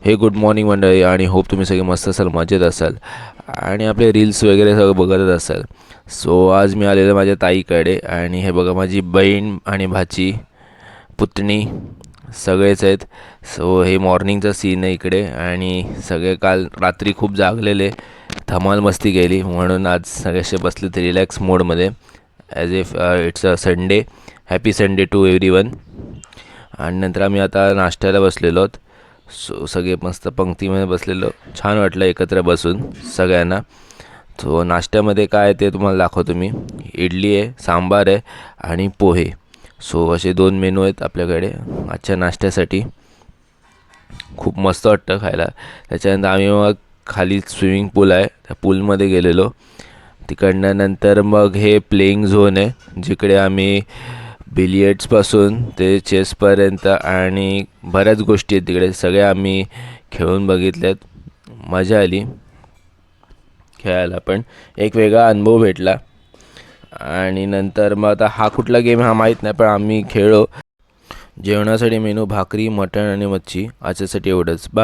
हे good morning मंडळी, आणि होप तुम्ही सगळे मस्त असाल, मजेत असाल आणि आपले रील्स वगैरे सगळं बघतच असाल. सो आज मी आलेलो माझ्या ताईकडे, आणि हे बघा माझी बहीण आणि भाची, पुतणी सगळेच आहेत. सो हे मॉर्निंगचा सीन आहे इकडे, आणि सगळे काल रात्री खूप जागलेले, धमाल मस्ती केली, म्हणून आज सगळेसे बसले ते रिलॅक्स मोडमध्ये, as if it's a Sunday. Happy Sunday to everyone. आणि नंतर आम्ही आता नाश्त्याला बसलेलो आहोत. सो सगळे मस्त पंक्तीमध्ये बसलेलो, छान वाटलं एकत्र बसून सगळ्यांना. सो नाश्त्यामध्ये काय आहे ते तुम्हाला दाखवतो मी. इडली आहे, सांबार आहे आणि पोहे. सो असे 2 मेनू आहेत आपल्याकडे आजच्या नाश्त्यासाठी. खूप मस्त वाटतं खायला. त्याच्यानंतर आम्ही मग खाली स्विमिंग पूल आहे, त्या पूलमध्ये गेलेलो. तिकडनं नंतर मग हे प्लेइंग झोन आहे, जिकडे आम्ही बिलियर्ड्सपासून ते चेसपर्यंत आणि बऱ्याच गोष्टी आहेत तिकडे, सगळ्या आम्ही खेळून बघितल्यात. मजा आली खेळायला, पण एक वेगळा अनुभव भेटला. आणि नंतर मग आता हा कुठला गेम हा माहीत नाही, पण आम्ही खेळलो. जेवणासाठी मेनू भाकरी, मटण आणि मच्छी. आजच्यासाठी एवढंच. बाय.